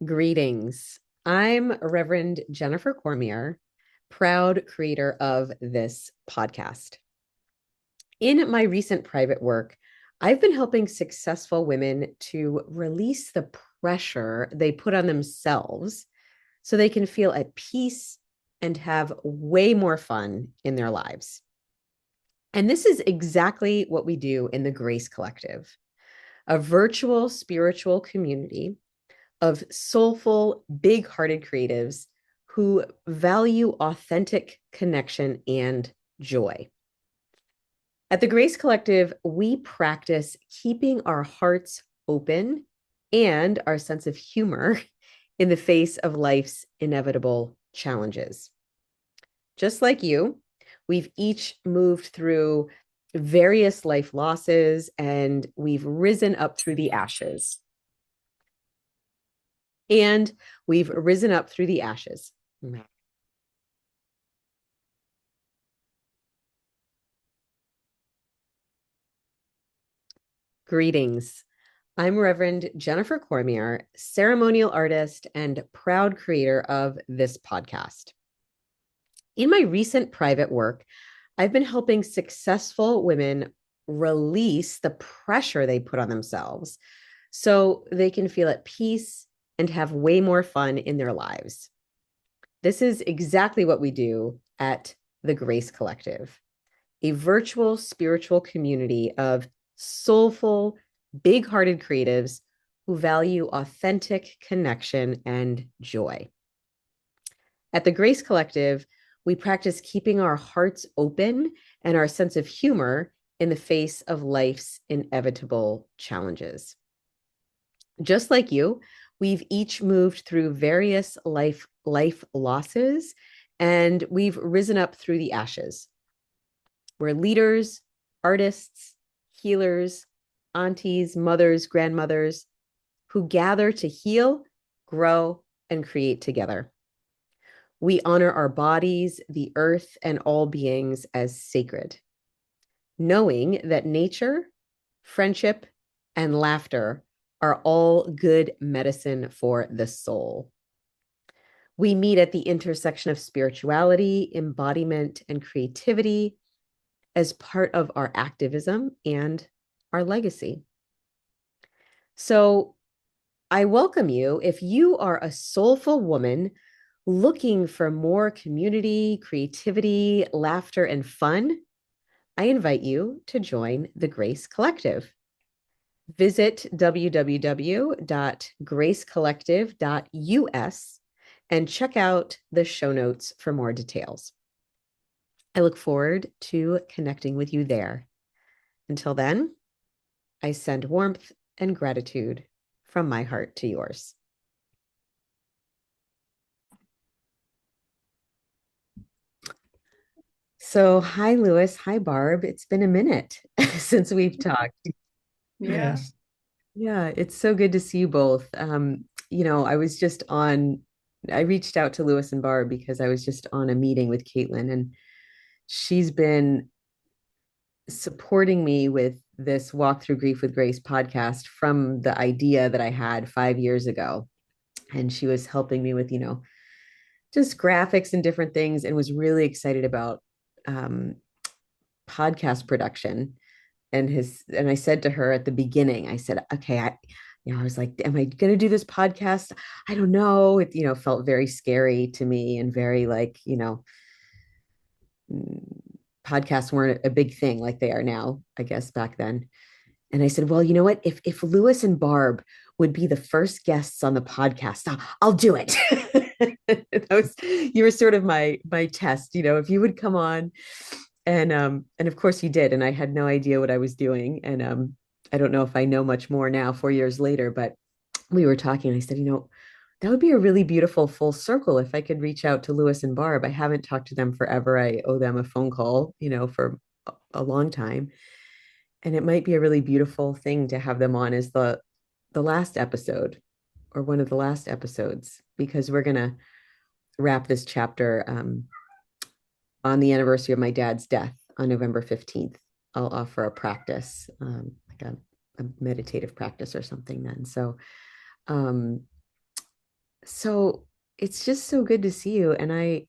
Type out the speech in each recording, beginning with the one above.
Greetings. I'm Reverend Jennifer Cormier, proud creator of this podcast. In my recent private work, I've been helping successful women to release the pressure they put on themselves so they can feel at peace and have way more fun in their lives. And this is exactly what we do in the Grace Collective, a virtual spiritual community of soulful, big hearted creatives who value authentic connection and joy. At the Grace Collective, we practice keeping our hearts open and our sense of humor in the face of life's inevitable challenges. Just like you, we've each moved through various life losses and we've risen up through the ashes. And we've risen up through the ashes. Greetings. I'm Reverend Jennifer Cormier, ceremonial artist and proud creator of this podcast. In my recent private work, I've been helping successful women release the pressure they put on themselves so they can feel at peace and have way more fun in their lives. This is exactly what we do at the Grace Collective, a virtual spiritual community of soulful, big hearted creatives who value authentic connection and joy. At the Grace Collective, we practice keeping our hearts open and our sense of humor in the face of life's inevitable challenges. Just like you, we've each moved through various life losses and we've risen up through the ashes. We're leaders, artists, healers, aunties, mothers, grandmothers who gather to heal, grow, and create together. We honor our bodies, the earth, and all beings as sacred, knowing that nature, friendship, and laughter are all good medicine for the soul. We meet at the intersection of spirituality, embodiment, and creativity as part of our activism and our legacy. So I welcome you if you are a soulful woman looking for more community, creativity, laughter, and fun. I invite you to join the Grace Collective. Visit www.gracecollective.us and check out the show notes for more details. I look forward to connecting with you there. Until then, I send warmth and gratitude from my heart to yours. So, hi, Lewis. Hi, Barb. It's been a minute since we've talked. Yes. Yeah, it's so good to see you both. I was just I reached out to Lewis and Barb because I was just on a meeting with Caitlin, and she's been supporting me with this Walk Through Grief with Grace podcast from the idea that I had 5 years ago. And she was helping me with, just graphics and different things and was really excited about um, podcast production. And I said to her at the beginning, I said, okay, I was like, am I going to do this podcast? I don't know. It, felt very scary to me and very like, mm, podcasts weren't a big thing like they are now, I guess back then. And I said, well, you know what? If Lewis and Barb would be the first guests on the podcast, I'll do it. You were sort of my test, if you would come on. And of course you did. And I had no idea what I was doing. And I don't know if I know much more now, 4 years later, but we were talking. And I said, that would be a really beautiful full circle if I could reach out to Lewis and Barb. I haven't talked to them forever. I owe them a phone call, for a long time. And it might be a really beautiful thing to have them on as the last episode or one of the last episodes, because we're going to wrap this chapter on the anniversary of my dad's death on November 15th. I'll offer a practice, like a meditative practice or something then. So, um, So it's just so good to see you. And I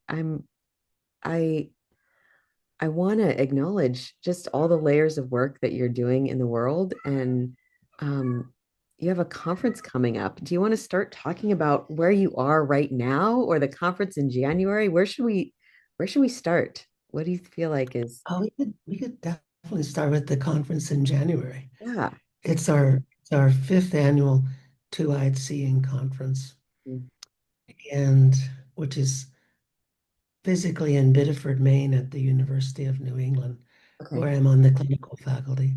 I want to acknowledge just all the layers of work that you're doing in the world. And um, you have a conference coming up. Do you want to start talking about where you are right now or the conference in January? Where should we start? What do you feel like is, Oh, we could definitely start with the conference in January. yeah. It's our fifth annual Two-Eyed Seeing Conference, Mm. and which is physically in Biddeford, Maine, at the University of New England, Okay. where I'm on the clinical faculty,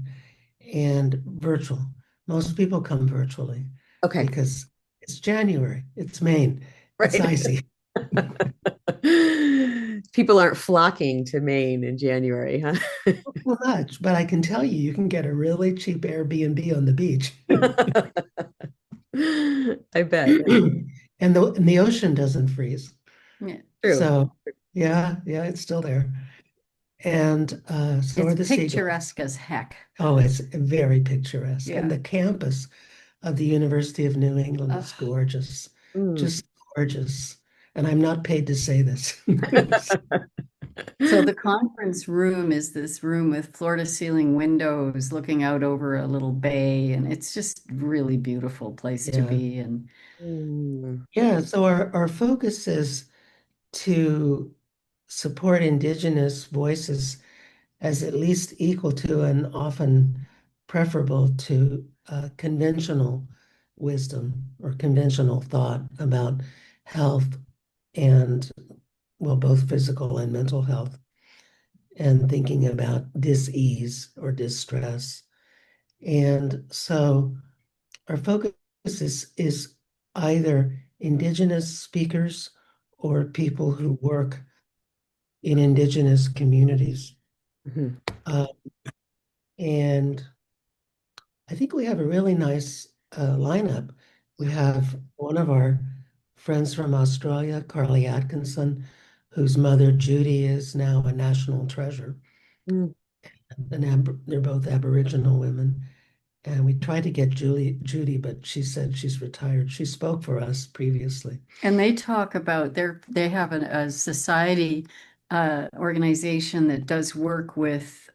and virtual. Most people come virtually Okay. because it's January, it's Maine, it's Right. icy. People aren't flocking to Maine in January, huh? Well, much, but I can tell you, you can get a really cheap Airbnb on the beach. I bet. And the ocean doesn't freeze. Yeah. True. So yeah, it's still there. And so It's are the seagulls. picturesque as heck. Oh, it's very picturesque. And Yeah. the campus of the University of New England is Ugh. gorgeous, Mm. just gorgeous. And I'm not paid to say this. So the conference room is this room with floor to ceiling windows looking out over a little bay, and it's just really beautiful place to Yeah. be. And Mm. Yeah. So our focus is to support Indigenous voices as at least equal to and often preferable to conventional wisdom or conventional thought about health and, well, both physical and mental health, and thinking about dis-ease or distress. And so our focus is either Indigenous speakers or people who work in Indigenous communities. Mhm. Uh, and I think we have a really nice lineup. We have one of our friends from Australia, Carly Atkinson, whose mother Judy is now a national treasure. Mm. They're both Aboriginal women. And we tried to get Judy, but she said she's retired. She spoke for us previously. they talk about they have a society organization that does work with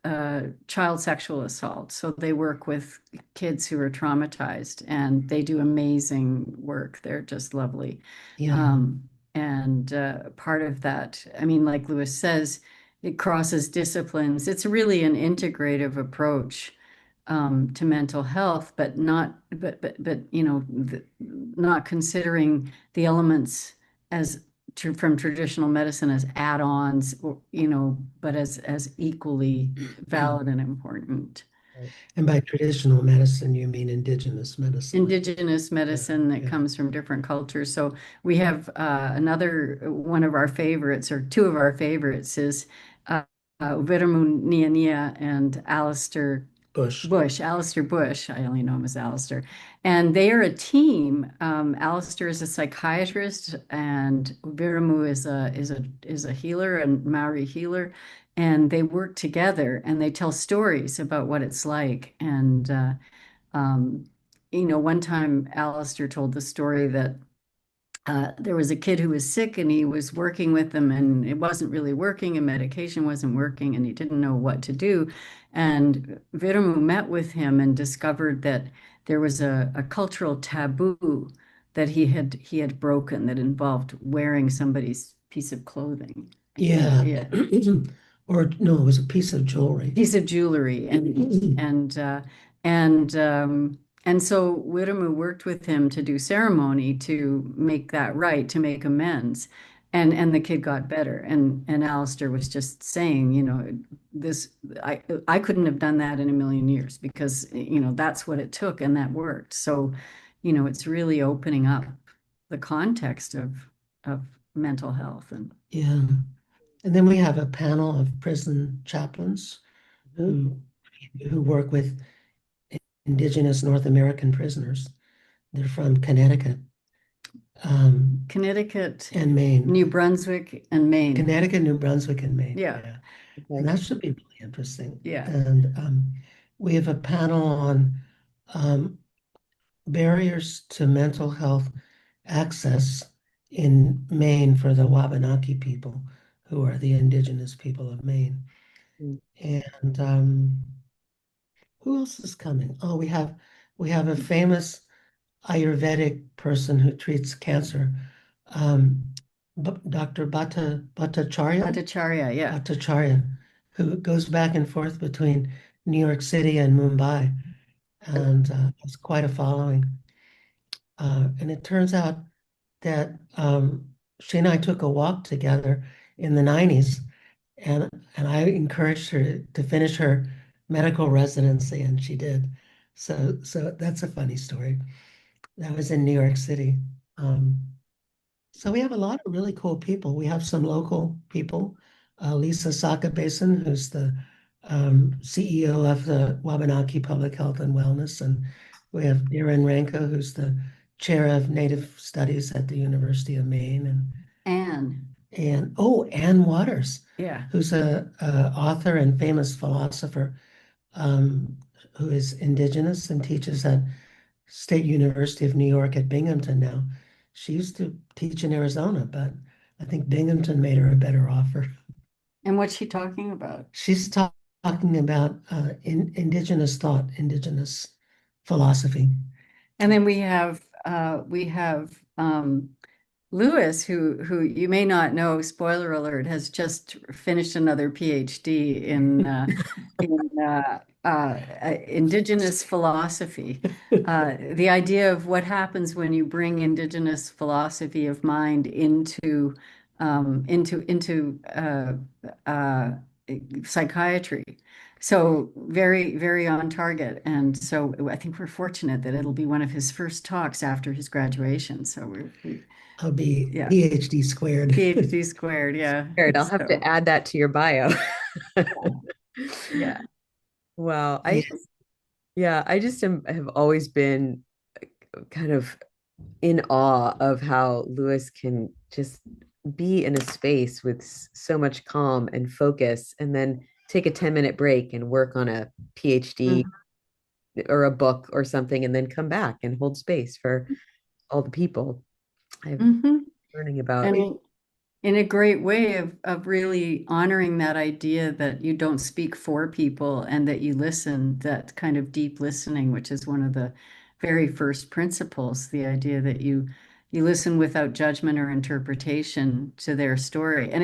child sexual assault. So they work with kids who are traumatized, and they do amazing work. They're just lovely. Yeah, And part of that, I mean, like Lewis says, it crosses disciplines. It's really an integrative approach to mental health, but not considering the elements as from traditional medicine as add-ons, or but as equally valid and important. and by traditional medicine, you mean Indigenous medicine, I think. Indigenous Yeah, medicine that yeah. comes from different cultures. So we have another one of our favorites, or two of our favorites, is Viramu Nia Nia and Bush. Alistair Bush. I only know him as Alistair. And they are a team. Alistair is a psychiatrist, and Viramu is a healer and Maori healer. And they work together, and they tell stories about what it's like. And um, one time Alistair told the story that there was a kid who was sick, and he was working with them, and it wasn't really working, and medication wasn't working, and he didn't know what to do. And Viramu met with him and discovered that there was a cultural taboo that he had broken, that involved wearing somebody's piece of clothing. Yeah. Yeah, Or no, it was a piece of jewelry. piece of jewelry. And so Wiramu worked with him to do ceremony to make that right, to make amends. And the kid got better. And Alistair was just saying, this I couldn't have done that in a million years, because that's what it took, and that worked. So it's really opening up the context of mental health. And Yeah. And then we have a panel of prison chaplains Mhm. who who work with Indigenous North American prisoners. They're from Connecticut, Connecticut, and Maine. New Brunswick, and Maine. Connecticut, New Brunswick, and Maine. Yeah, Yeah. And Okay. that should be really interesting. yeah. And we have a panel on um, barriers to mental health access in Maine for the Wabanaki people, who are the indigenous people of Maine. Mm. And who else is coming? Oh, we have a famous Ayurvedic person who treats cancer, um, Dr. Bhattacharya, Bhattacharya, yeah. Bhattacharya, who goes back and forth between New York City and Mumbai, and has quite a following. And it turns out that she and I took a walk together in the 90s, and I encouraged her to finish her medical residency, and she did. So that's a funny story. That was in New York City. Um, so we have a lot of really cool people. We have some local people. Lisa Saka Basin, who's the CEO of the Wabanaki Public Health and Wellness, and we have Darren Ranko, who's the chair of Native Studies at the University of Maine, Anne, and oh, Ann Waters, yeah. who's a author and famous philosopher, um, who is Indigenous and teaches at State University of New York at Binghamton now. She used to teach in Arizona, but I think Binghamton made her a better offer. And what's she talking about? She's talking about indigenous thought, indigenous philosophy. And then we have Lewis, who you may not know, spoiler alert, has just finished another PhD in Indigenous philosophy. The idea of what happens when you bring Indigenous philosophy of mind into psychiatry. So very, very on target. And so I think we're fortunate that it'll be one of his first talks after his graduation. So I'll be yeah, PhD squared. PhD squared. Yeah. Scared. I'll have to So add that to your bio. yeah. Wow. Yeah. I just have always been kind of in awe of how Lewis can just be in a space with so much calm and focus and then take a 10-minute break and work on a PhD Mhm. or a book or something and then come back and hold space for all the people I'm Mhm. learning about. And in a great way of really honoring that idea that you don't speak for people and that you listen, that kind of deep listening, which is one of the very first principles, the idea that you listen without judgment or interpretation to their story. And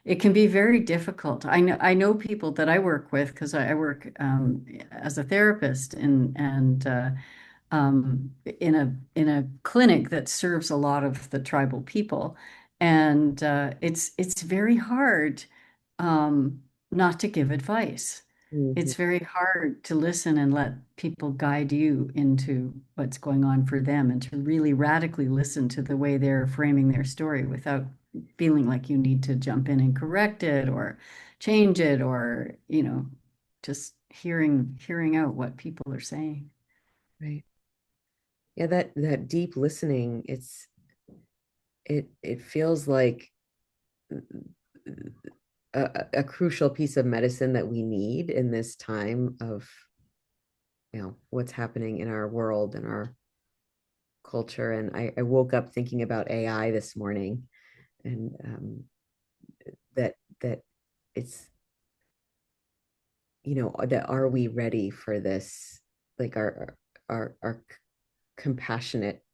it can be very difficult. I know people that I work with because I work as a therapist in a clinic that serves a lot of the tribal people, and it's very hard not to give advice. Mhm. It's very hard to listen and let people guide you into what's going on for them, and to really radically listen to the way they're framing their story without feeling like you need to jump in and correct it or change it, or just hearing out what people are saying. Right. Yeah, that deep listening, it feels like a crucial piece of medicine that we need in this time of what's happening in our world and our culture. And I woke up thinking about AI this morning, and that it's that are we ready for this, like our compassionate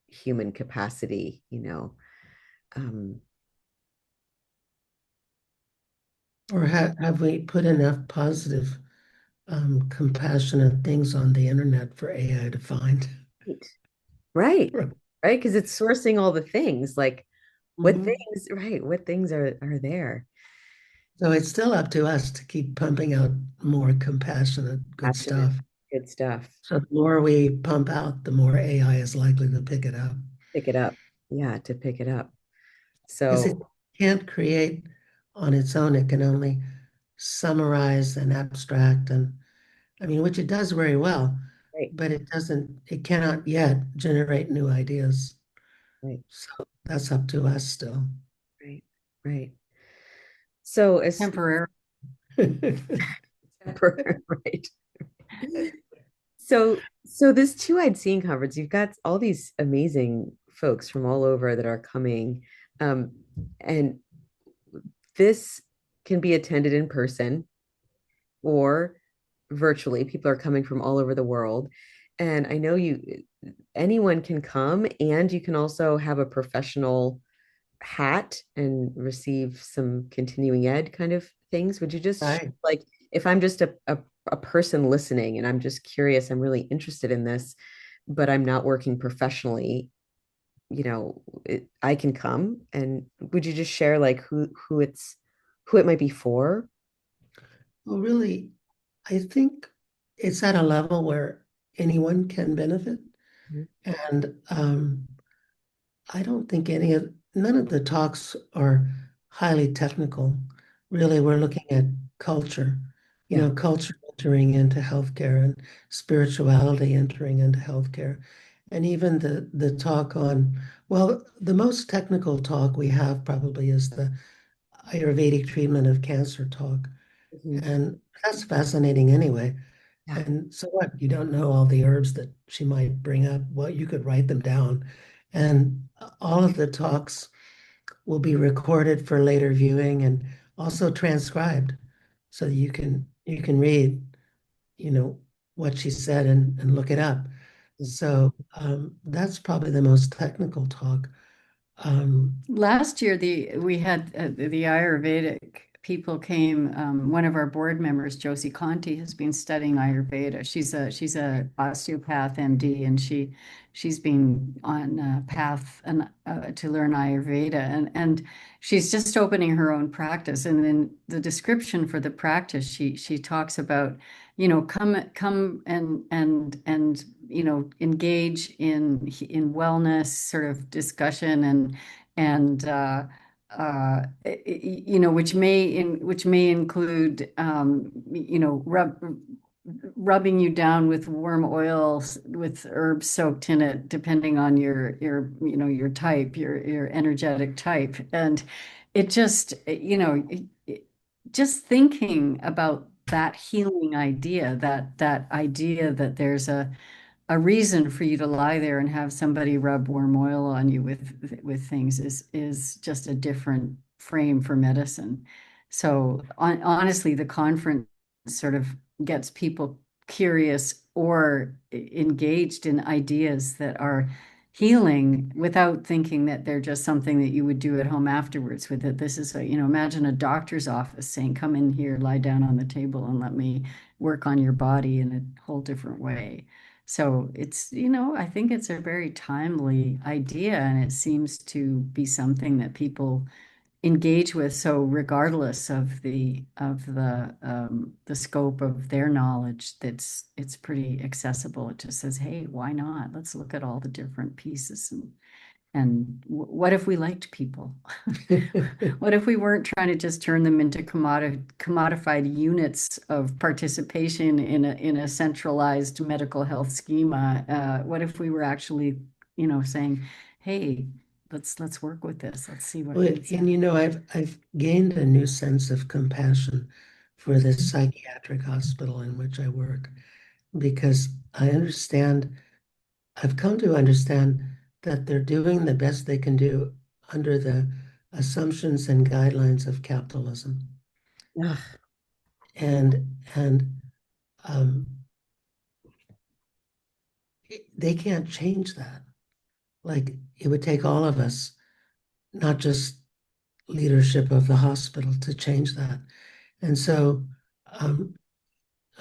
human capacity, um Or have we put enough positive, compassionate things on the internet for AI to find? right right right, because it's sourcing all the things, like Mhm. what things are there. So it's still up to us to keep pumping out more compassionate, good Passionate, stuff. good stuff. So the more we pump out, the more AI is likely to pick it up. Pick it up. Yeah, to pick it up. Because it So, can't create on its own, it can only summarize and abstract, and I mean, which it does very well, right, but it cannot yet generate new ideas. right, So that's up to us still. right, right. So as Temporary. right. So this two-eyed seeing conference, you've got all these amazing folks from all over that are coming. Um, and this can be attended in person or virtually. People are coming from all over the world. And I know anyone can come, and you can also have a professional hat and receive some continuing ed kind of things. Would you just Right. like, if I'm just a person listening and I'm just curious, I'm really interested in this, but I'm not working professionally, I can come. And would you just share like who it might be for? Well, really, I think it's at a level where anyone can benefit. Mhm. And I don't think none of the talks are highly technical. Really, we're looking at culture, Yeah. culture entering into healthcare and spirituality entering into healthcare. And even the talk on, well, the most technical talk we have probably is the Ayurvedic treatment of cancer talk. Mhm. And that's fascinating anyway. Yeah. And so what? You don't know all the herbs that she might bring up. Well, you could write them down. And all of the talks will be recorded for later viewing and also transcribed so that you can read, you know, what she said and look it up. So that's probably the most technical talk. Um, Last year, we had the Ayurvedic people came. One of our board members, Josie Conti, has been studying Ayurveda. She's a osteopath MD, and she's been on a path to learn Ayurveda, and she's just opening her own practice. And in the description for the practice, she talks about, come and engage in wellness sort of discussion and which may include rubbing you down with warm oil with herbs soaked in it, depending on your type, your energetic type. And it just, just thinking about that healing idea, that idea that there's a reason for you to lie there and have somebody rub warm oil on you with things is just a different frame for medicine. So honestly, the conference sort of gets people curious or engaged in ideas that are healing without thinking that they're just something that you would do at home afterwards with it. This is imagine a doctor's office saying, come in here, lie down on the table and let me work on your body in a whole different way. So it's, I think it's a very timely idea, and it seems to be something that people engage with. So regardless of the scope of their knowledge, it's pretty accessible. It just says, hey, why not? Let's look at all the different pieces and what if we liked people? What if we weren't trying to just turn them into commodified units of participation in a centralized medical health schema? What if we were actually, saying, "Hey, let's work with this. Let's see what Well, comes and out." I've gained a new sense of compassion for the psychiatric hospital in which I work because I've come to understand that they're doing the best they can do under the assumptions and guidelines of capitalism. Ugh. And um, they can't change that. Like it would take all of us, not just leadership of the hospital, to change that. And so, um,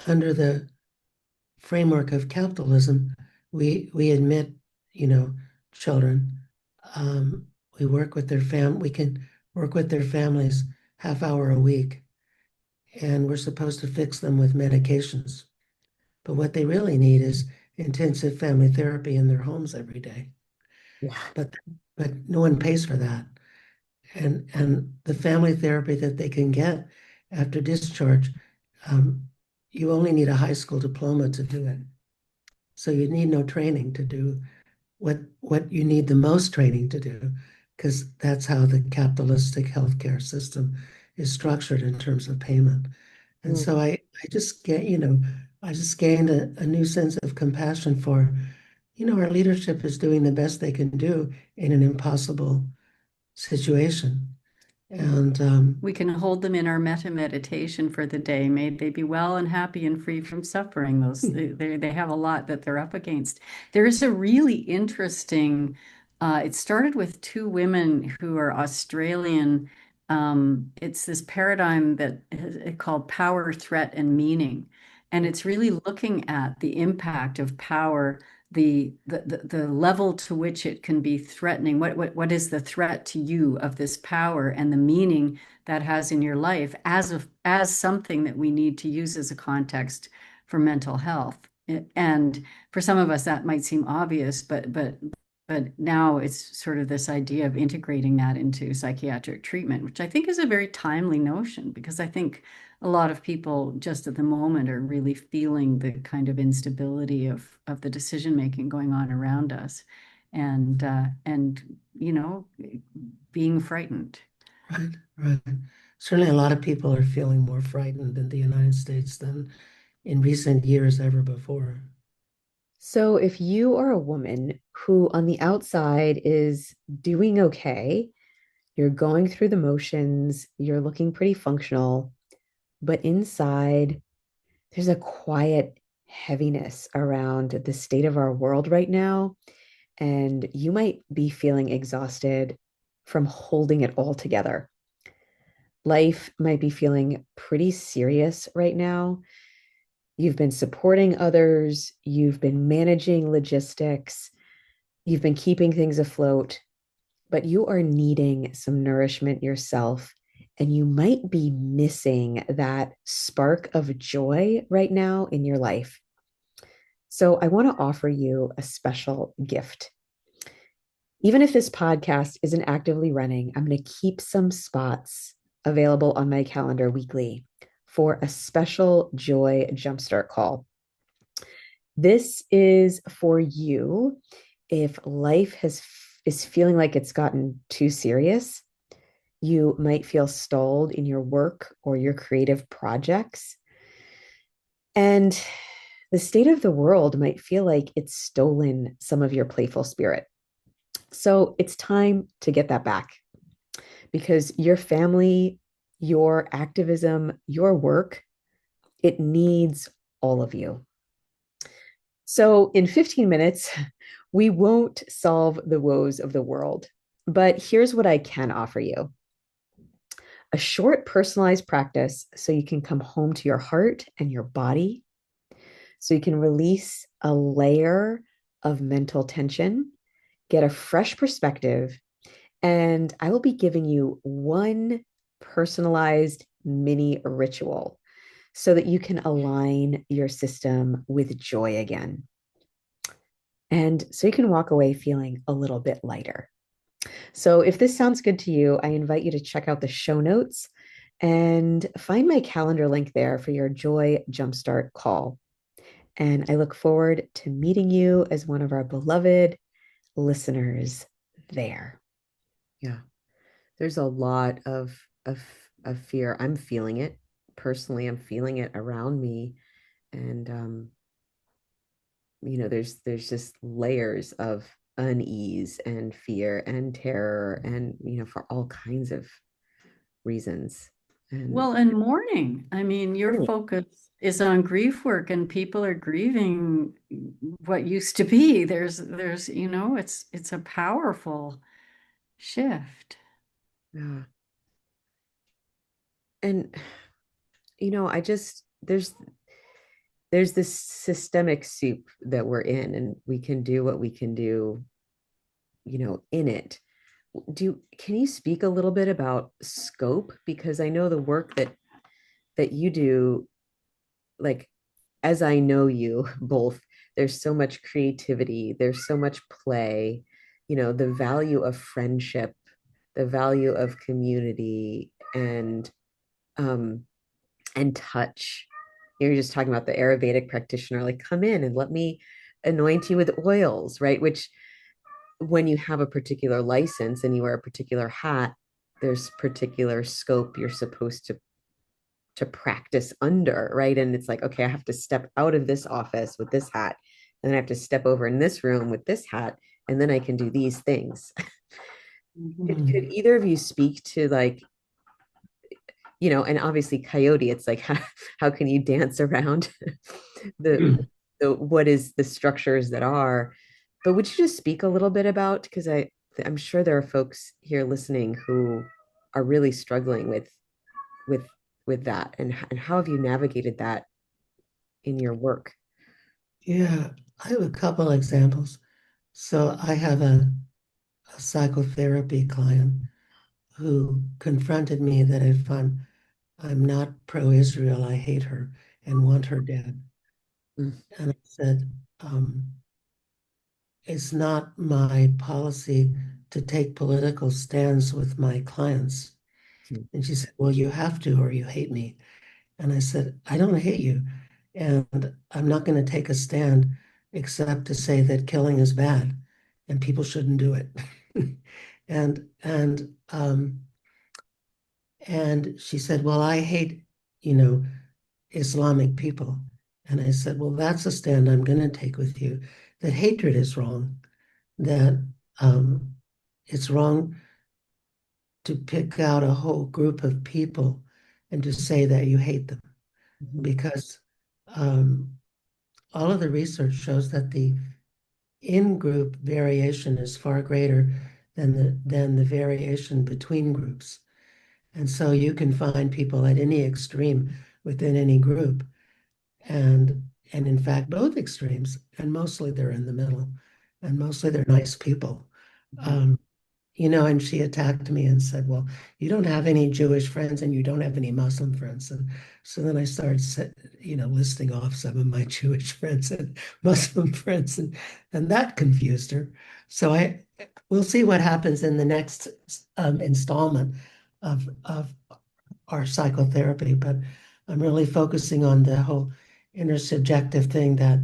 under the framework of capitalism, we admit, you know, children. Um, we work with their We can work with their families half hour a week, and we're supposed to fix them with medications. But what they really need is intensive family therapy in their homes every day. Yeah. But but no one pays for that. And the family therapy that they can get after discharge, um, you only need a high school diploma to do it. So you need no training to do what you need the most training to do, because that's how the capitalistic healthcare system is structured in terms of payment. And Mm. so I just get, I just gained a new sense of compassion for, our leadership is doing the best they can do in an impossible situation. And We can hold them in our metta meditation for the day. May they be well and happy and free from suffering. They have a lot that they're up against. There is a really interesting. It started with two women who are Australian. It's this paradigm that is called power, threat, and meaning, and it's really looking at the impact of power, the level to which it can be threatening. What is the threat to you of this power, and the meaning that has in your life as something that we need to use as a context for mental health. And for some of us that might seem obvious, but now it's sort of this idea of integrating that into psychiatric treatment, which I think is a very timely notion, because I think a lot of people just at the moment are really feeling the kind of instability of the decision making going on around us, and being frightened. right, right. Certainly, a lot of people are feeling more frightened in the United States than in recent years ever before. So, if you are a woman who on the outside is doing okay, you're going through the motions, you're looking pretty functional, but inside there's a quiet heaviness around the state of our world right now. And you might be feeling exhausted from holding it all together. Life might be feeling pretty serious right now. You've been supporting others, you've been managing logistics, you've been keeping things afloat, but you are needing some nourishment yourself. And you might be missing that spark of joy right now in your life. So, I want to offer you a special gift. Even if this podcast isn't actively running, I'm going to keep some spots available on my calendar weekly for a special joy jumpstart call. This is for you if life is feeling like it's gotten too serious. You might feel stalled in your work or your creative projects. And the state of the world might feel like it's stolen some of your playful spirit. So it's time to get that back, because your family, your activism, your work, it needs all of you. So in 15 minutes, we won't solve the woes of the world, but here's what I can offer you: a short personalized practice so you can come home to your heart and your body, so you can release a layer of mental tension, get a fresh perspective, and I will be giving you one personalized mini ritual so that you can align your system with joy again. And so you can walk away feeling a little bit lighter. So if this sounds good to you, I invite you to check out the show notes and find my calendar link there for your Joy Jumpstart call. And I look forward to meeting you as one of our beloved listeners there. Yeah. There's a lot of fear. I'm feeling it personally. I'm feeling it around me. And there's just layers of unease and fear and terror, and for all kinds of reasons. And Well, and mourning. I mean, your focus is on grief work, and people are grieving what used to be. It's a powerful shift. yeah. And I just there's this systemic soup that we're in, and we can do what we can do, in it. Can you speak a little bit about scope? Because I know the work that you do, like, as I know you both, there's so much creativity, there's so much play, the value of friendship, the value of community, um and touch. You're just talking about the Ayurvedic practitioner, like, come in and let me anoint you with oils, right? Which, when you have a particular license and you wear a particular hat, there's particular scope you're supposed to practice under, right? And it's like, okay, I have to step out of this office with this hat and then I have to step over in this room with this hat, and then I can do these things. Could Mm. either of you speak to like, and obviously Coyote, it's like how can you dance around the the what is the structures that are, but would you just speak a little bit about, because I'm sure there are folks here listening who are really struggling with with that, and how have you navigated that in your work? Yeah, I have a couple examples. So I have a psychotherapy client who confronted me that if I'm not pro-Israel, I hate her and want her dead. Mm, And I said, it's not my policy to take political stands with my clients. mm, And she said, well, you have to, or you hate me. And I said, I don't hate you. And I'm not going to take a stand except to say that killing is bad and people shouldn't do it. And and she said, well, I hate, you know, Islamic people. And I said, well, that's a stand I'm going to take with you, that hatred is wrong, that um, it's wrong to pick out a whole group of people and to say that you hate them, mhm, because um, all of the research shows that the in-group variation is far greater than the variation between groups. And so you can find people at any extreme within any group, and in fact both extremes, and mostly they're in the middle, and mostly they're nice people. mhm. Um, and she attacked me and said, well, you don't have any Jewish friends and you don't have any Muslim friends. And so then I started, listing off some of my Jewish friends and Muslim friends, and that confused her. So we'll see what happens in the next installment of our psychotherapy, but I'm really focusing on the whole intersubjective thing that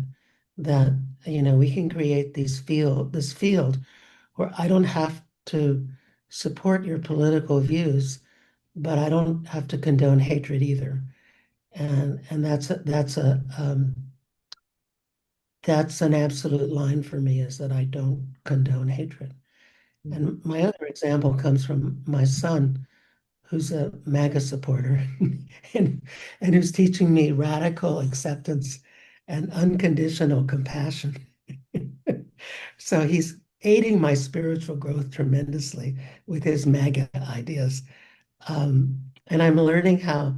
we can create this field where I don't have to support your political views, but I don't have to condone hatred either. And that's an absolute line for me, is that I don't condone hatred. And my other example comes from my son, who's a MAGA supporter and who's teaching me radical acceptance and unconditional compassion. So he's aiding my spiritual growth tremendously with his MAGA ideas. And I'm learning how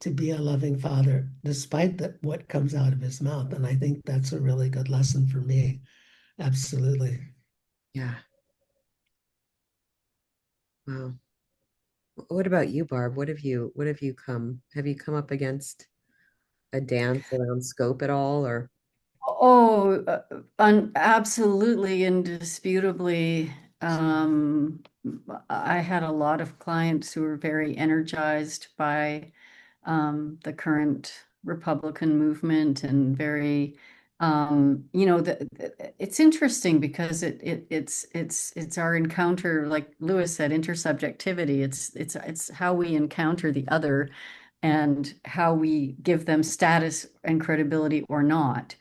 to be a loving father despite what comes out of his mouth. And I think that's a really good lesson for me. Absolutely. Yeah. Wow. What about you, Barb? Have you come up against a dance around scope at all, or? Oh, absolutely, indisputably. Um, I had a lot of clients who were very energized by the current Republican movement, and very, it's interesting because it's our encounter, like Lewis said, intersubjectivity. It's how we encounter the other and how we give them status and credibility or not.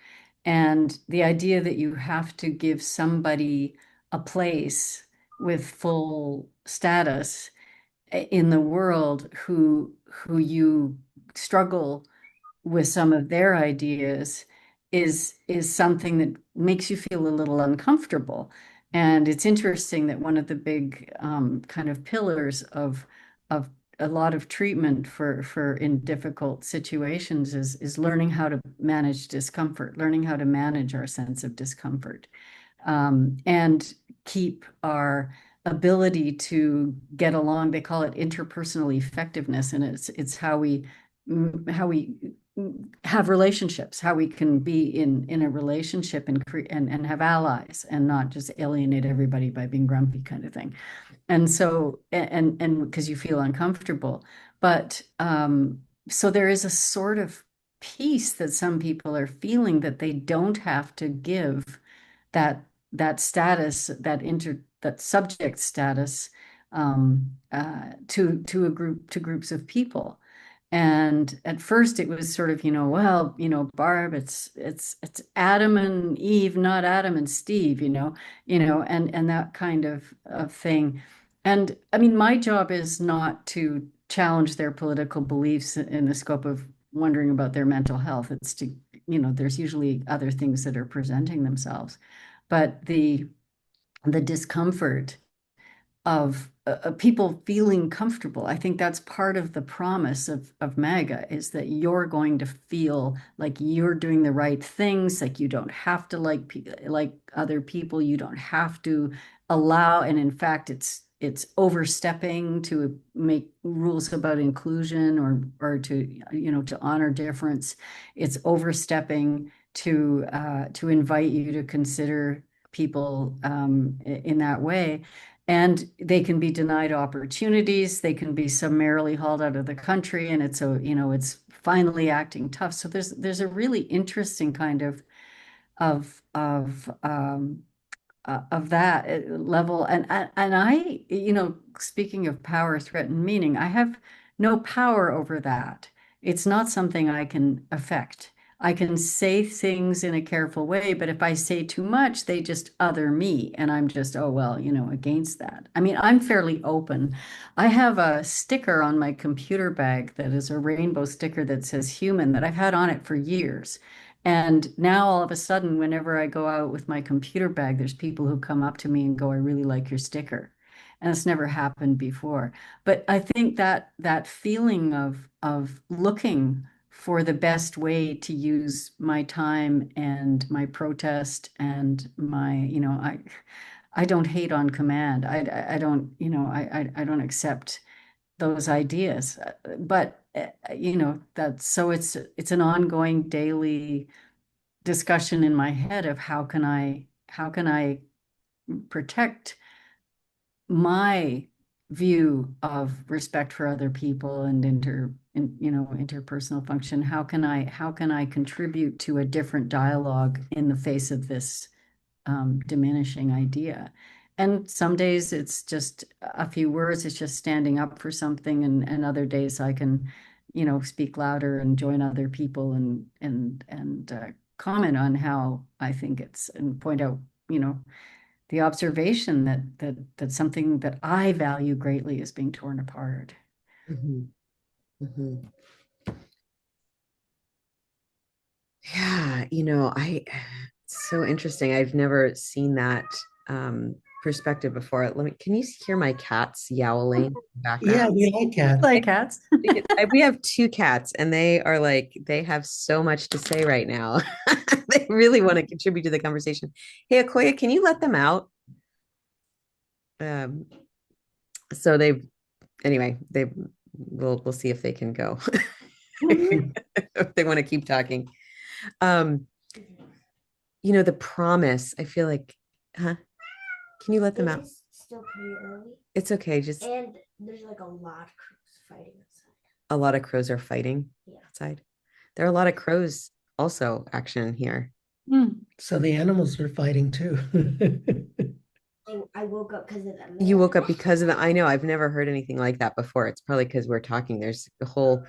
And the idea that you have to give somebody a place with full status in the world who you struggle with some of their ideas is something that makes you feel a little uncomfortable. And it's interesting that one of the big kind of pillars of a lot of treatment for in difficult situations is learning how to manage discomfort, learning how to manage our sense of discomfort, and keep our ability to get along. They call it interpersonal effectiveness, and it's how we have relationships, how we can be in a relationship and have allies, and not just alienate everybody by being grumpy, kind of thing. And so, and because you feel uncomfortable, but so there is a sort of peace that some people are feeling, that they don't have to give that status, that subject status, to a group, to groups of people. And at first it was sort of, well, Barb, it's Adam and Eve, not Adam and Steve, and that kind of thing. And I mean, my job is not to challenge their political beliefs in the scope of wondering about their mental health. It's to, there's usually other things that are presenting themselves. But the discomfort of people feeling comfortable. I think that's part of the promise of MAGA, is that you're going to feel like you're doing the right things, like you don't have to like other people, you don't have to allow, and in fact, it's overstepping to make rules about inclusion or to honor difference. It's overstepping to invite you to consider people in that way. And they can be denied opportunities. They can be summarily hauled out of the country, and it's finally acting tough. So there's a really interesting kind of of um, of that level. And I, speaking of power, threat, and meaning, I have no power over that. It's not something I can affect. I can say things in a careful way, but if I say too much, they just other me, and I'm just, oh well, against that. I mean, I'm fairly open. I have a sticker on my computer bag that is a rainbow sticker that says human, that I've had on it for years. And now all of a sudden, whenever I go out with my computer bag, there's people who come up to me and go, I really like your sticker. And it's never happened before. But I think that feeling of looking for the best way to use my time and my protest and I don't hate on command. I don't, I don't accept those ideas. But that's so it's an ongoing daily discussion in my head of how can I protect my view of respect for other people and interpersonal function. How can I contribute to a different dialogue in the face of this diminishing idea? And some days it's just a few words, it's just standing up for something, and other days I can, speak louder and join other people and comment on how I think it's, and point out, the observation that something that I value greatly is being torn apart. Mm-hmm. Mm-hmm. Yeah, it's so interesting. I've never seen that perspective before. Can you hear my cats yowling in the Yeah, background? we like cats. Like cats. We have two cats, and they have so much to say right now. They really want to contribute to the conversation. Hey, Akoya, can you let them out? Um, so we'll see if they can go. If they want to keep talking. Um, the promise, I feel like, huh? Can you let them out? It's still pretty early. It's okay. And there's like a lot of crows fighting outside. A lot of crows are fighting outside. There are a lot of crows also action here. So the animals are fighting too. I woke up because of them. You woke up because of the, I know, I've never heard anything like that before. It's probably because we're talking. There's a whole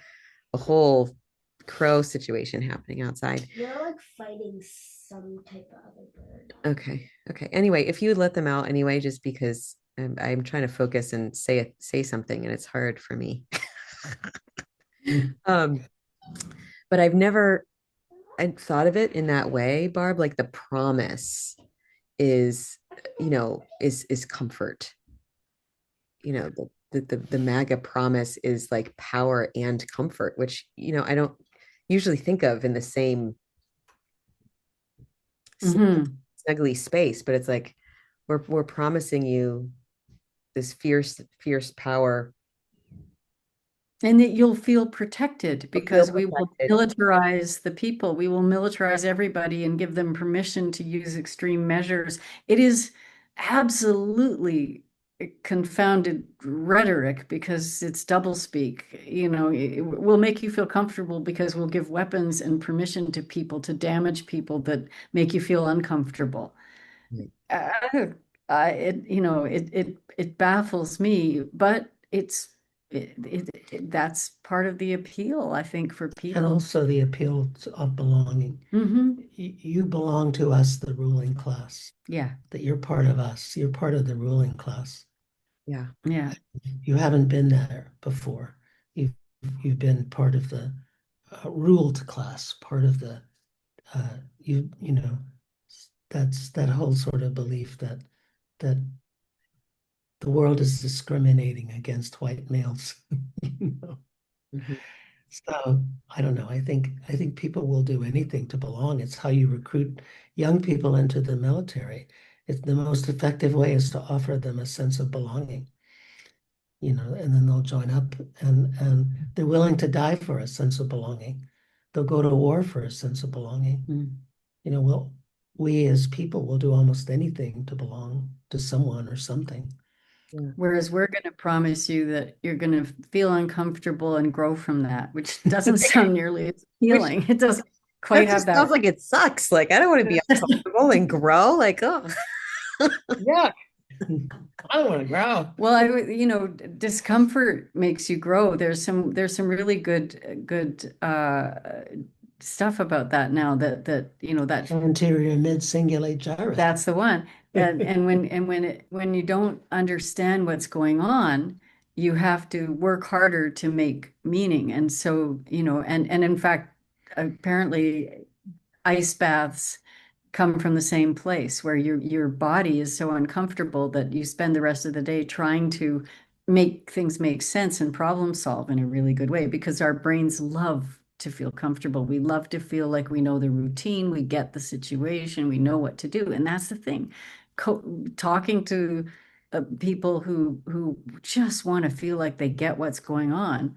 crow situation happening outside. They're like fighting some type of other bird. Okay. Anyway, if you would let them out anyway, just because I'm trying to focus and say something, and it's hard for me. But I'd thought of it in that way, Barb. Like the promise is, is comfort. The MAGA promise is like power and comfort, which I don't usually think of in the same snuggly space, but it's like we're promising you this fierce power, and that you'll feel protected, because we will militarize the people. We will militarize everybody and give them permission to use extreme measures. It is absolutely confounded rhetoric, because it's doublespeak. It will make you feel comfortable because we'll give weapons and permission to people to damage people that make you feel uncomfortable. It baffles me, but it's that's part of the appeal, I think, for And people. also the appeal of belonging. You belong to us, the ruling class, Yeah, that you're part of us. You're part of the ruling class. Yeah. yeah. You haven't been there before. You've you've been part of the ruled class, part of the you know, that's that whole sort of belief that the world is discriminating against white males. You know? Mhm. So I don't know. I think people will do anything to belong. It's how you recruit young people into the military. It's the most effective way is to offer them a sense of belonging, and then they'll join up and they're willing to die for a sense of belonging. They'll go to war for a sense of belonging. Mm. Well, we as people will do almost anything to belong to someone or something. Yeah. Whereas we're going to promise you that you're going to feel uncomfortable and grow from that, which doesn't sound nearly as Which appealing. It doesn't quite that have just sounds that. like it sucks. Like, I don't want to be uncomfortable and grow. Like, oh, Yeah. I don't want to grow. Well, discomfort makes you grow. There's some really good stuff about that now that Anterior mid-cingulate gyrus. that's the one. When you don't understand what's going on, you have to work harder to make meaning. And so, and in fact, apparently ice baths come from the same place where your body is so uncomfortable that you spend the rest of the day trying to make things make sense and problem solve in a really good way, because our brains love to feel comfortable. We love to feel like we know the routine, we get the situation, we know what to do. And that's the thing. Talking to people who just want to feel like they get what's going on,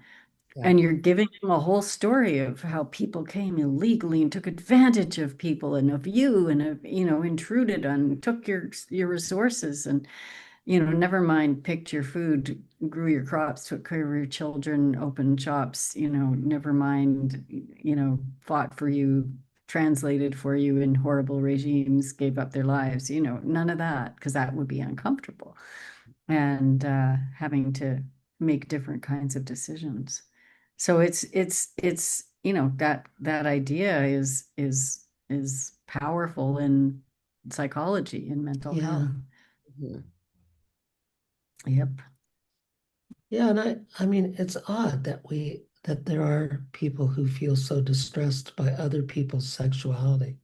yeah. and you're giving them a whole story of how people came illegally and took advantage of people and of you and intruded on, took your resources, and never mind, picked your food, grew your crops, took care of your children, opened shops, never mind, fought for you, translated for you in horrible regimes, gave up their lives, none of that, because that would be uncomfortable, and having to make different kinds of decisions. So it's that idea is powerful in psychology and mental health. Yeah. Mhm. Yep. Yeah, and I mean it's odd that there are people who feel so distressed by other people's sexuality.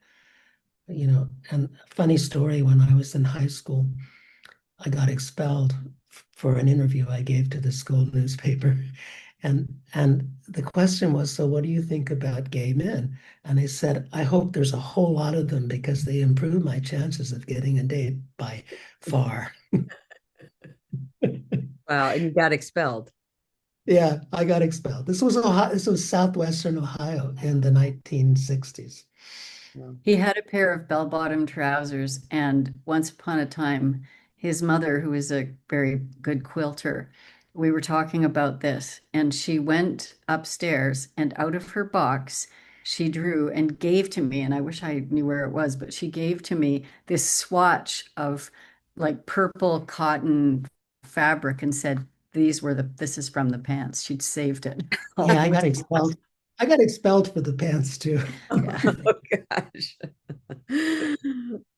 And funny story, when I was in high school, I got expelled for an interview I gave to the school newspaper. And the question was, so what do you think about gay men? And I said, I hope there's a whole lot of them because they improve my chances of getting a date by far. Wow. And you got expelled. Yeah, I got expelled. This was Ohio, this was southwestern Ohio in the 1960s. Wow. He had a pair of bell-bottom trousers, and once upon a time, his mother, who is a very good quilter, we were talking about this, and she went upstairs, and out of her box, she drew and gave to me, and I wish I knew where it was, but she gave to me this swatch of like purple cotton fabric and said, this is from the pants. She'd saved it. Yeah, I got expelled. I got expelled for the pants too. Yeah. Oh gosh.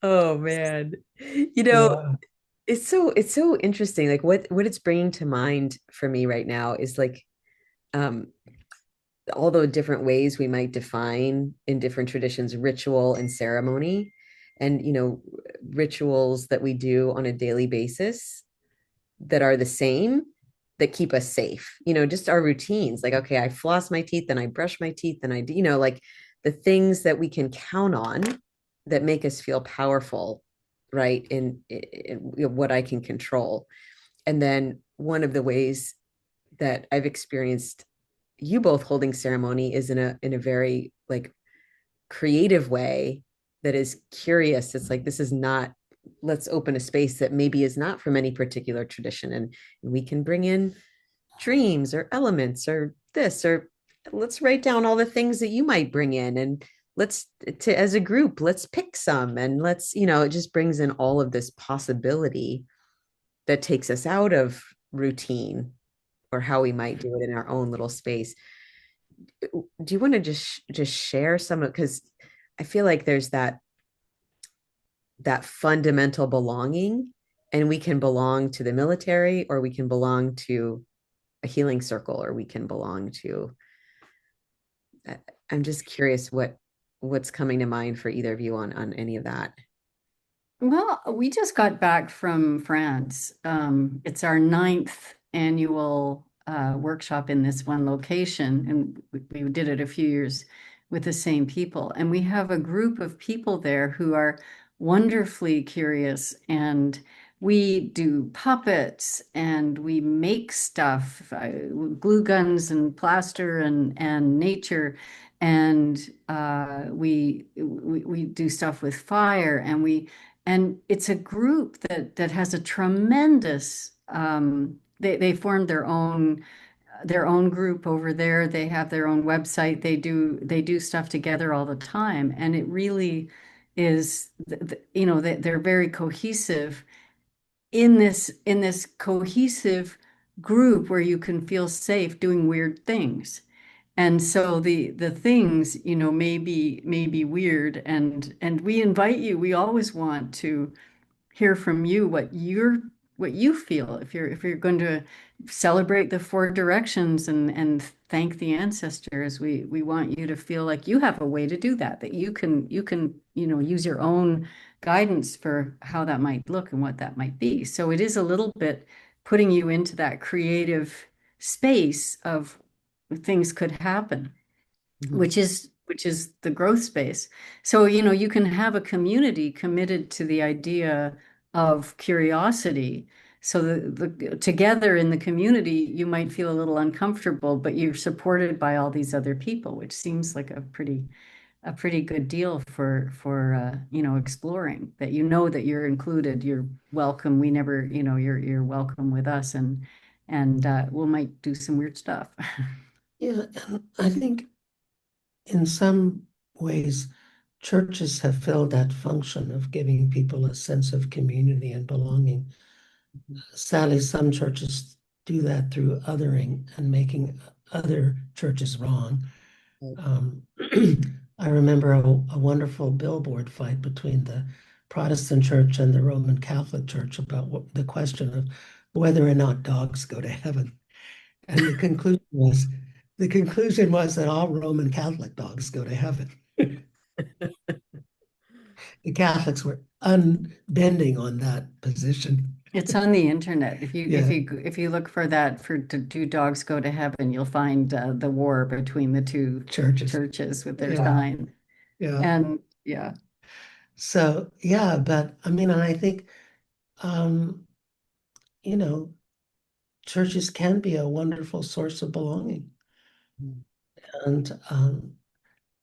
Oh man. Yeah. It's so interesting. Like what it's bringing to mind for me right now is like um all the different ways we might define in different traditions ritual and ceremony, and rituals that we do on a daily basis that are the same, that keep us safe, just our routines, like, okay, I floss my teeth and I brush my teeth and I do, like the things that we can count on that make us feel powerful, right, in what I can control. And then one of the ways that I've experienced you both holding ceremony is in a very like creative way that is curious. It's like, this is not, let's open a space that maybe is not from any particular tradition, and we can bring in dreams or elements or this, or let's write down all the things that you might bring in, and let's to as a group, let's pick some, and let's, it just brings in all of this possibility that takes us out of routine. or how we might do it in our own little space. Do you want to just share some of, because I feel like there's that fundamental belonging, and we can belong to the military, or we can belong to a healing circle, or we can belong to, I'm just curious what's coming to mind for either of you on any of that. Well, we just got back from France. It's our ninth annual workshop in this one location, and we did it a few years with the same people. And we have a group of people there who are wonderfully curious, and we do puppets and we make stuff, glue guns and plaster and nature, and we do stuff with fire, and it's a group that has a tremendous they formed their own group over there. They have their own website. They do stuff together all the time, and it really is, they're very cohesive in this cohesive group where you can feel safe doing weird things. And so the things, may be weird, and we invite you. We always want to hear from you what you feel, if you're going to celebrate the four directions and thank the ancestors. We want you to feel like you have a way to do that you can use your own guidance for how that might look and what that might be. So it is a little bit putting you into that creative space of things could happen, Mhm. which is the growth space. So, you can have a community committed to the idea of curiosity. So the together in the community, you might feel a little uncomfortable, but you're supported by all these other people, which seems like a pretty good deal for exploring, that that you're included, you're welcome. We never, you're welcome with us, and we might do some weird stuff. Yeah, and I think in some ways, churches have filled that function of giving people a sense of community and belonging. Sadly, some churches do that through othering and making other churches wrong. Um, I remember a wonderful billboard fight between the Protestant church and the Roman Catholic Church about the question of whether or not dogs go to heaven. And the conclusion was that all Roman Catholic dogs go to heaven. The Catholics were unbending on that position. It's on the internet. If you if Yeah, you if you look for that, for do dogs go to heaven, you'll find the war between the two churches. churches with their Yeah, sign. yeah. And yeah. So yeah, but I mean, and I think um, you know, churches can be a wonderful source of belonging. And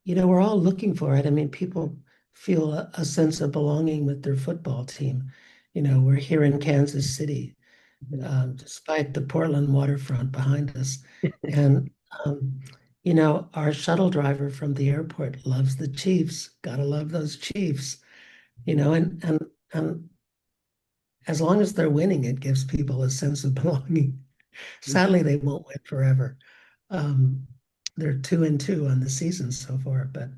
we're all looking for it. I mean, people feel a sense of belonging with their football team. We're here in Kansas City, despite the Portland waterfront behind us. And, um, our shuttle driver from the airport loves the Chiefs. Gotta love those Chiefs, and as long as they're winning, it gives people a sense of belonging. Sadly, they won't win forever. Um, they're 2-2 on the season so far, but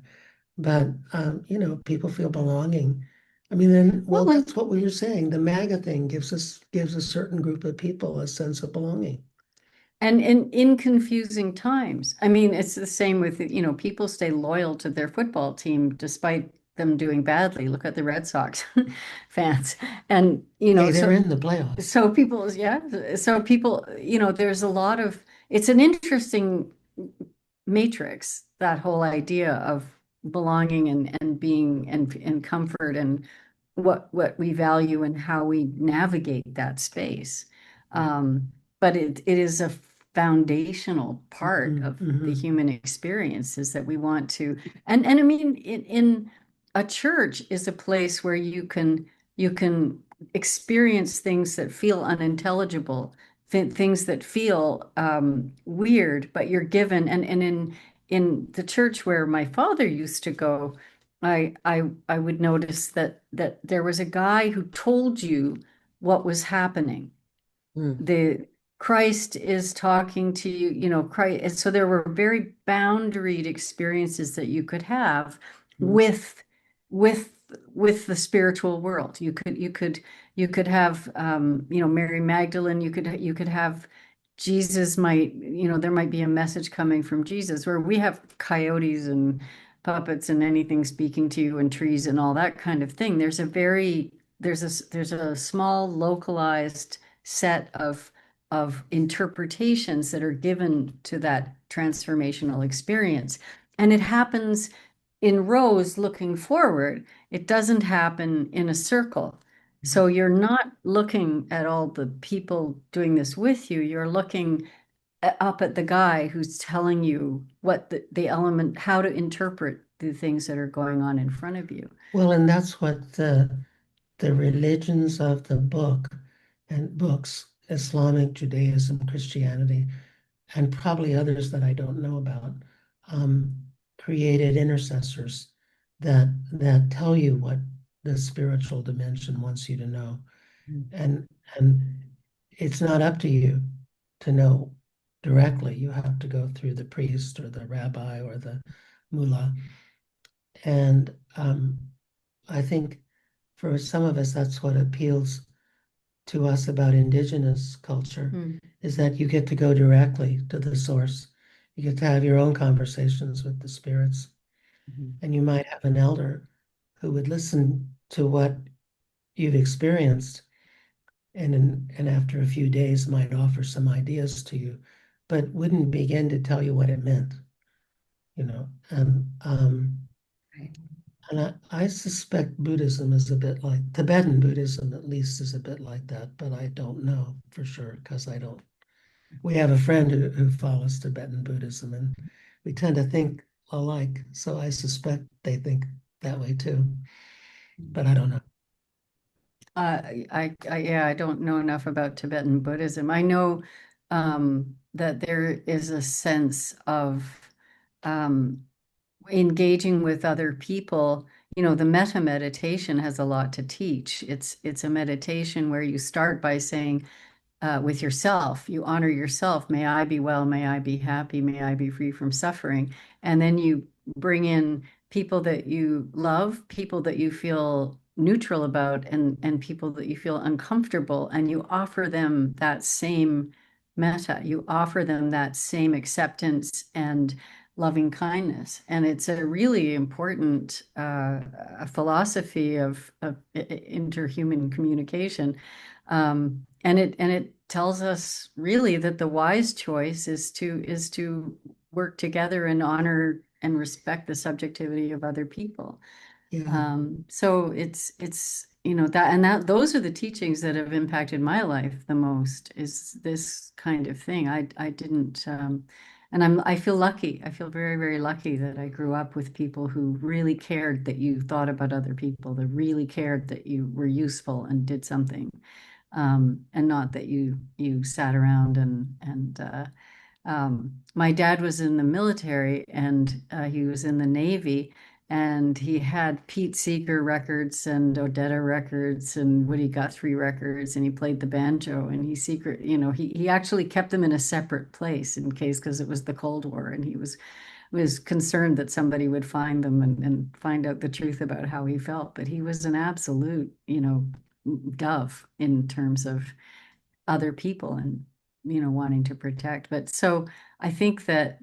people feel belonging. I mean, then, well, Well, that's what we were saying. The MAGA thing gives a certain group of people a sense of belonging. and in confusing times. I mean, it's the same with, people stay loyal to their football team despite them doing badly. Look at the Red Sox fans. And, Hey, they're so in the playoffs. so people, yeah, so people, there's a lot of, it's an interesting matrix, that whole idea of belonging and being and comfort, and what we value and how we navigate that space. But it is a foundational part Mhm, of the mhm. human experience, is that we want to, and I mean, in a church is a place where you can experience things that feel unintelligible, things that feel weird, but you're given, and in the church where my father used to go, I would notice that there was a guy who told you what was happening. Mm. The Christ is talking to you, Christ. And so there were very boundaried experiences that you could have Mm. with with with the spiritual world. You could have Mary Magdalene. You could have Jesus might, there might be a message coming from Jesus, where we have coyotes and puppets and anything speaking to you and trees and all that kind of thing. There's a small localized set of interpretations that are given to that transformational experience. And it happens in rows looking forward. It doesn't happen in a circle. So you're not looking at all the people doing this with you. You're looking up at the guy who's telling you what the element, how to interpret the things that are going on in front of you. Well, and that's what the religions of the book and books, Islamic, Judaism, Christianity, and probably others that I don't know about, um, created intercessors that tell you what the spiritual dimension wants you to know. Mm. And it's not up to you to know directly. You have to go through the priest or the rabbi or the mullah. And I think for some of us, that's what appeals to us about Indigenous culture, is that you get to go directly to the source. You get to have your own conversations with the spirits. Mhm. And you might have an elder who would listen to what you've experienced and after a few days might offer some ideas to you, but wouldn't begin to tell you what it meant, you know. Right. And I suspect Buddhism is a bit like Tibetan Buddhism, at least, is a bit like that, but I don't know for sure because I don't. We have a friend who follows Tibetan Buddhism, and we tend to think alike. So I suspect they think that way too, but I don't know. Yeah, I don't know enough about Tibetan Buddhism. I know that there is a sense of um, engaging with other people. The metta meditation has a lot to teach. It's a meditation where you start by saying, with yourself. You honor yourself. May I be well. May I be happy. May I be free from suffering. And then you bring in people that you love, people that you feel neutral about, and people that you feel uncomfortable. And you offer them that same metta. You offer them that same acceptance and loving kindness. And it's a really important philosophy of interhuman communication. And it tells us really that the wise choice is to work together and honor and respect the subjectivity of other people. Yeah, So that those are the teachings that have impacted my life the most, is this kind of thing. I didn't and I feel lucky. I feel very, very lucky that I grew up with people who really cared that you thought about other people, that really cared that you were useful and did something, and not that you sat around and my dad was in the military, and he was in the Navy, and he had Pete Seeger records and Odetta records and Woody Guthrie records, and he played the banjo, and he actually kept them in a separate place in case, because it was the Cold War, and he was concerned that somebody would find them and find out the truth about how he felt. But he was an absolute, dove in terms of other people and wanting to protect. But so I think that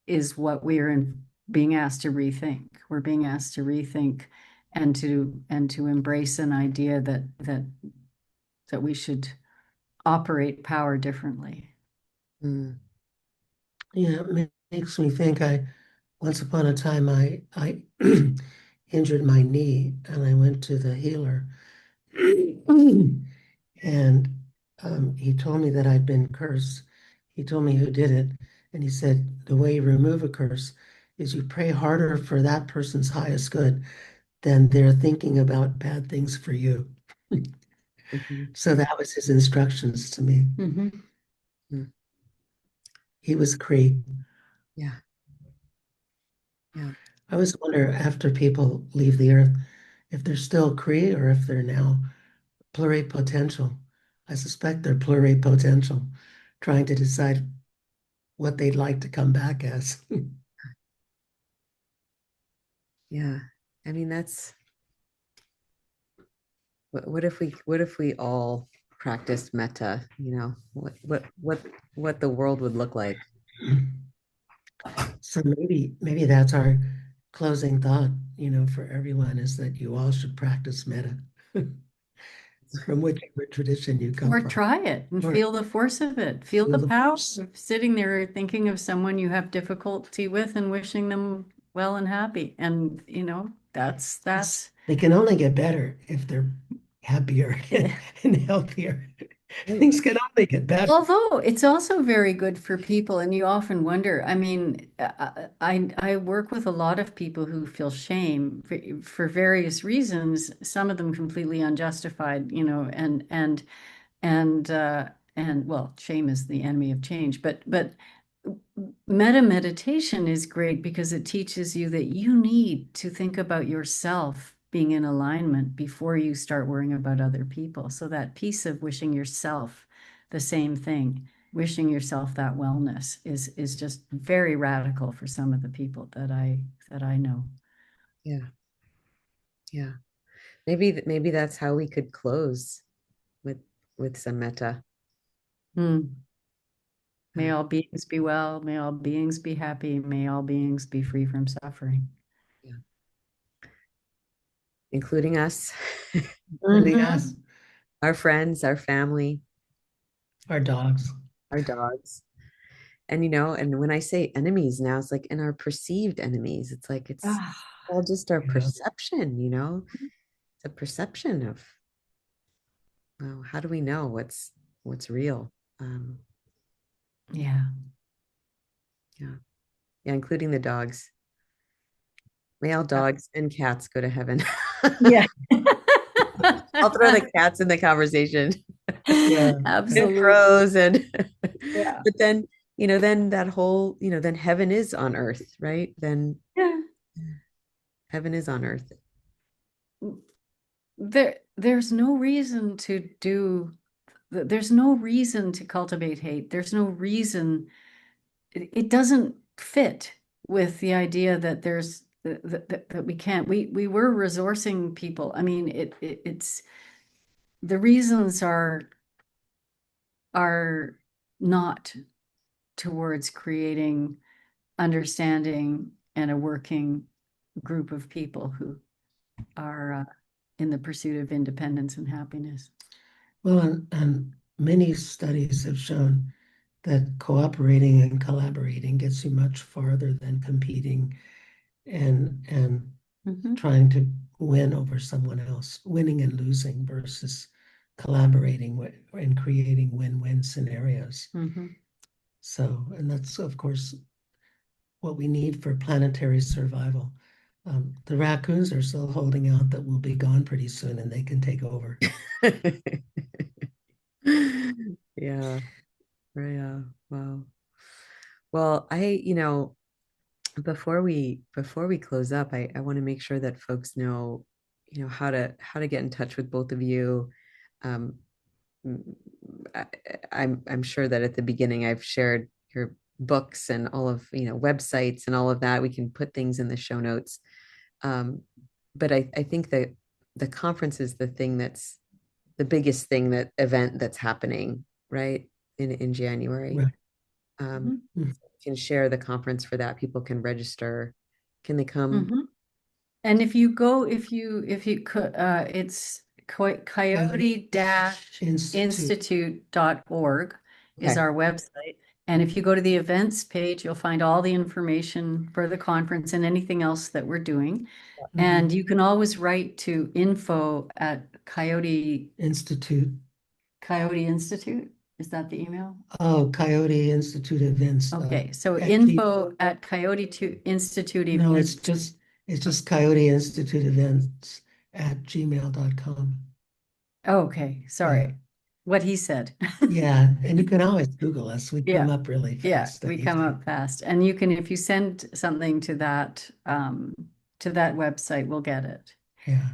is what we're being asked to rethink. We're being asked to rethink and to embrace an idea that we should operate power differently. mm. Yeah, it makes me think. I once upon a time I injured my knee and I went to the healer, and he told me that I'd been cursed. He told me who did it, and he said the way you remove a curse is you pray harder for that person's highest good than they're thinking about bad things for you. Mhm. So that was his instructions to me. Mhm. Mm. He was Cree. Yeah. Yeah. I always wonder after people leave the earth if they're still Cree or if they're now pluripotential. I suspect they're pluripotential, trying to decide what they'd like to come back as. Yeah. I mean, that's what if we all practiced metta, what the world would look like. So maybe that's our closing thought, for everyone is that you all should practice metta from whichever tradition you come Or from. try it and Or feel the force of it. Feel feel the the power force. of sitting there thinking of someone you have difficulty with and wishing them well and happy. And, that's They can only get better if they're happier and healthier. Right. Things can only get better. Although it's also very good for people, and you often wonder. I mean, I work with a lot of people who feel shame for various reasons, some of them completely unjustified, and well, shame is the enemy of change, but meditation is great because it teaches you that you need to think about yourself being in alignment before you start worrying about other people. So that piece of wishing yourself the same thing, wishing yourself that wellness is just very radical for some of the people that I know. Yeah. Yeah. Maybe that's how we could close with some metta. May all beings be well, may all beings be happy, may all beings be free from suffering. Yeah. Including us, Including us, our friends, our family, our dogs. our dogs. And and when I say enemies now, it's like in our perceived enemies. It's like it's Ah, all just our Yeah. perception, It's a perception of, well, how do we know what's real? yeah. Yeah. Yeah, including the dogs. May all dogs and cats go to heaven. Yeah. I'll throw the cats in the conversation. Yeah. And Absolutely. crows and Yeah. but then, then that whole, then heaven is on earth, right? Then Yeah. heaven is on earth. There's no reason there's no reason to cultivate hate. There's no reason. It doesn't fit with the idea that that we can't. We were resourcing people. I mean, it's the reasons are not towards creating understanding and a working group of people who are in the pursuit of independence and happiness. Well, and many studies have shown that cooperating and collaborating gets you much farther than competing and trying to win over someone else, winning and losing versus collaborating and creating win-win scenarios. So, and that's of course what we need for planetary survival. The raccoons are still holding out that we'll be gone pretty soon and they can take over. Yeah. Yeah. Wow. Well, before we close up, I want to make sure that folks know, how to get in touch with both of you. Um, I, I'm sure that at the beginning I've shared your books and all of, websites and all of that. We can put things in the show notes. But I think that the conference is the thing that's the biggest thing, that event that's happening, right? In January. Right. You can share the conference for that. People can register. Can they come? And if you could, it's coyote-institute.org is Okay. our website. And if you go to the events page, you'll find all the information for the conference and anything else that we're doing. And you can always write to info at Coyote Institute. Is that the email? Oh, Coyote Institute events. Okay, so at info at Coyote Institute No, events. it's just Coyote Institute events at gmail.com. Okay, sorry. Yeah. What he said. Yeah, and you can always Google us. We Yeah. come up really Yeah, fast. we come up fast. And you can, if you send something to that website, we'll get it. Yeah.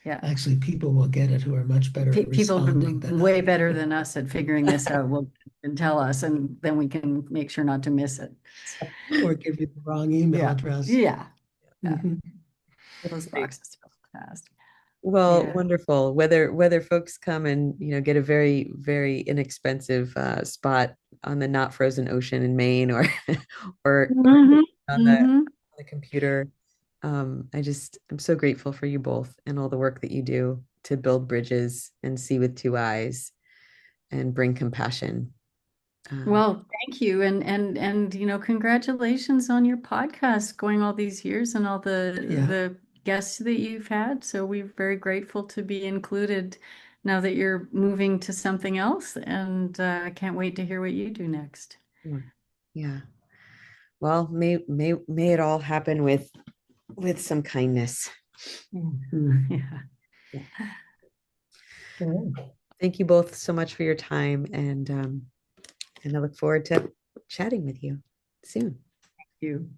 Yeah. Actually, people will get it who are much better at People responding than way I. better than us at figuring this out will can tell us, and then we can make sure not to miss it. So, Or give you the wrong email yeah. address. Yeah. Mhm. Those boxes fill fast. Well, Yeah. wonderful. Whether folks come and get a very, very inexpensive spot on the not frozen ocean in Maine, or or Mhm. on Mhm. the computer. I'm so grateful for you both and all the work that you do to build bridges and see with two eyes and bring compassion. Well, thank you, and congratulations on your podcast going all these years and all the guests that you've had. So we're very grateful to be included now that you're moving to something else, and I can't wait to hear what you do next. Yeah. Well, may it all happen with some kindness. Mhm. Yeah. Yeah. Thank you both so much for your time, and I look forward to chatting with you soon. You.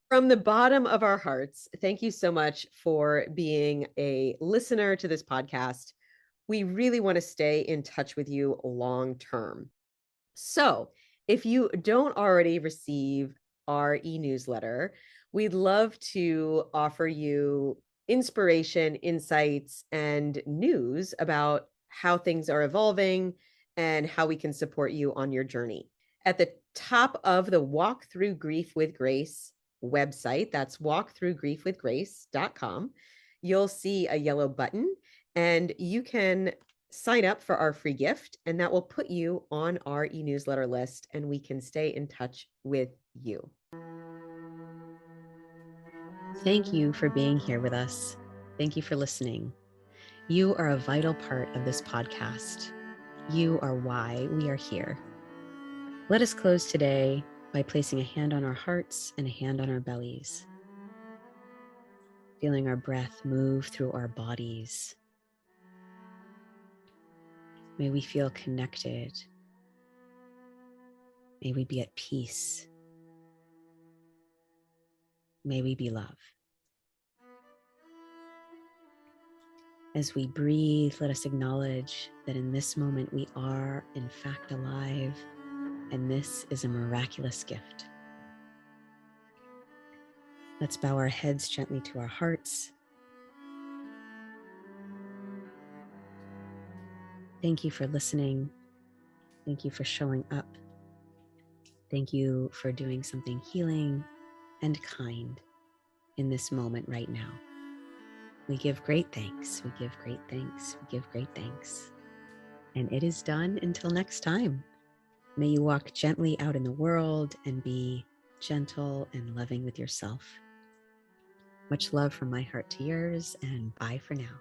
From the bottom of our hearts, thank you so much for being a listener to this podcast. We really want to stay in touch with you long term. So, if you don't already receive our e-newsletter, we'd love to offer you inspiration, insights, and news about how things are evolving and how we can support you on your journey. At the top of the Walk Through Grief with Grace website, that's walkthroughgriefwithgrace.com, you'll see a yellow button, and you can sign up for our free gift, and that will put you on our e-newsletter list, and we can stay in touch with you. Thank you for being here with us. Thank you for listening. You are a vital part of this podcast. You are why we are here. Let us close today by placing a hand on our hearts and a hand on our bellies, feeling our breath move through our bodies. May we feel connected. May we be at peace. May we be love. As we breathe, let us acknowledge that in this moment we are, in fact, alive, and this is a miraculous gift. Let's bow our heads gently to our hearts. Thank you for listening. Thank you for showing up. Thank you for doing something healing and kind in this moment right now. We give great thanks. We give great thanks. We give great thanks. And it is done until next time. May you walk gently out in the world and be gentle and loving with yourself. Much love from my heart to yours, and bye for now.